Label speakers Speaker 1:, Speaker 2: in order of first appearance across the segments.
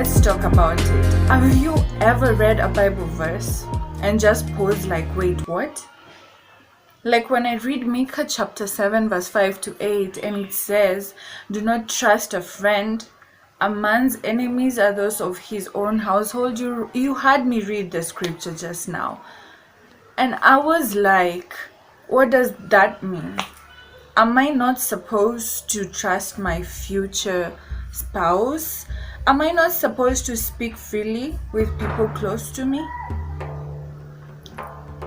Speaker 1: let's talk about it. Have you ever read a Bible verse and just paused like, wait, what? Like when I read Micah chapter 7 verse 5 to 8 and it says, do not trust a friend. A man's enemies are those of his own household. You had me read the scripture just now. And I was like, what does that mean? Am I not supposed to trust my future spouse? Am I not supposed to speak freely with people close to me?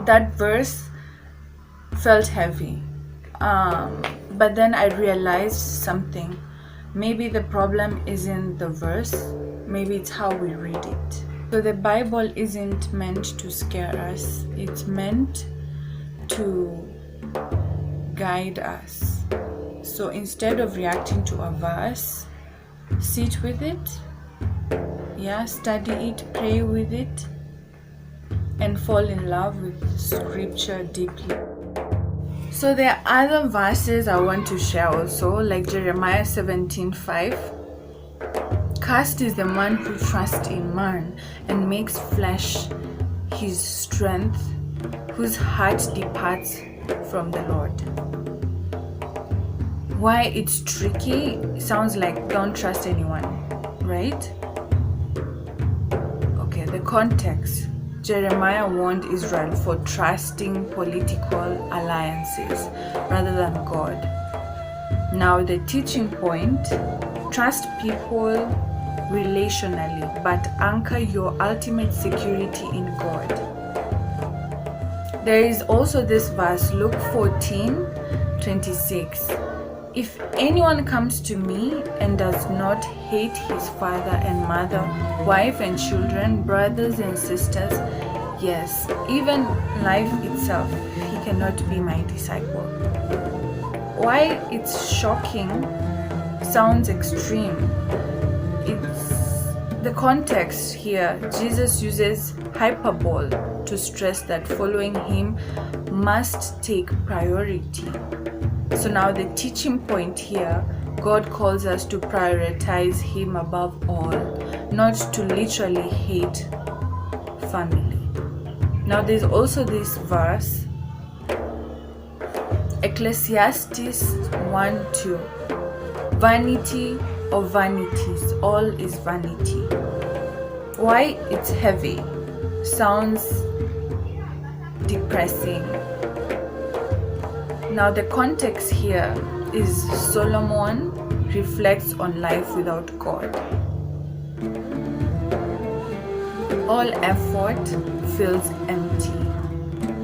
Speaker 1: That verse felt heavy. But then I realized something. Maybe the problem isn't the verse, maybe it's how we read it. So the Bible isn't meant to scare us, it's meant to guide us. So instead of reacting to a verse, sit with it, study it, pray with it, and fall in love with scripture deeply. So there are other verses I want to share also, like Jeremiah 17:5. Cursed is the man who trusts in man and makes flesh his strength, whose heart departs from the Lord. Why it's tricky? It sounds like don't trust anyone, right? Okay, the context. Jeremiah warned Israel for trusting political alliances rather than God. Now the teaching point, trust people relationally, but anchor your ultimate security in God. There is also this verse, Luke 14:26. If anyone comes to me and does not hate his father and mother, wife and children, brothers and sisters, yes, even life itself, he cannot be my disciple. Why it's shocking, sounds extreme. It's the context here. Jesus uses hyperbole to stress that following him must take priority. So now the teaching point here, God calls us to prioritize him above all, not to literally hate family. Now there's also this verse, Ecclesiastes 1:2. Vanity of vanities, all is vanity. Why it's heavy? Sounds depressing. Now the context here is Solomon reflects on life without God. All effort feels empty.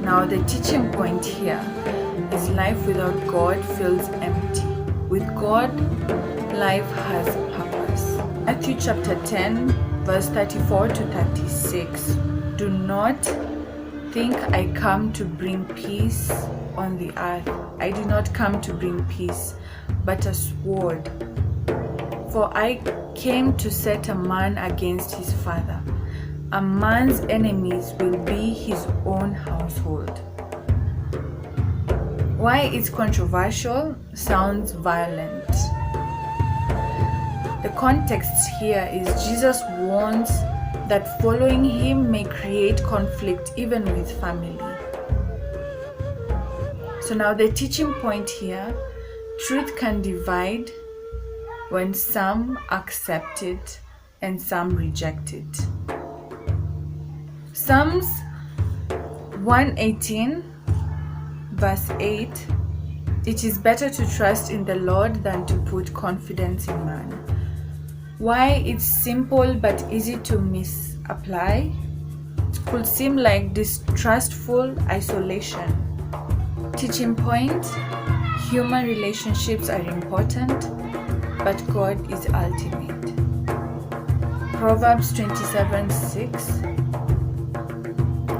Speaker 1: Now the teaching point here is life without God feels empty. With God, life has purpose. Matthew chapter 10 verse 34 to 36. Do not think I come to bring peace on the earth. I did not come to bring peace, but a sword. For I came to set a man against his father. A man's enemies will be his own household. Why it's controversial? Sounds violent. The context here is Jesus warns that following him may create conflict even with family. So now the teaching point here, truth can divide when some accept it and some reject it. Psalms 118 verse 8, it is better to trust in the Lord than to put confidence in man. Why it's simple but easy to misapply? It could seem like distrustful isolation. Teaching point, human relationships are important, but God is ultimate. Proverbs 27:6,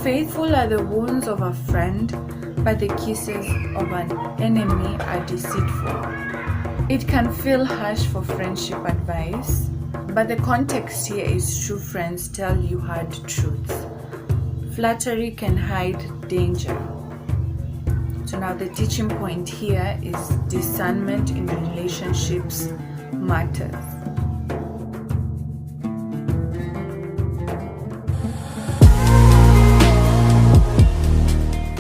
Speaker 1: faithful are the wounds of a friend, but the kisses of an enemy are deceitful. It can feel harsh for friendship advice, but the context here is true friends tell you hard truths. Flattery can hide danger. So now the teaching point here is discernment in relationships matters.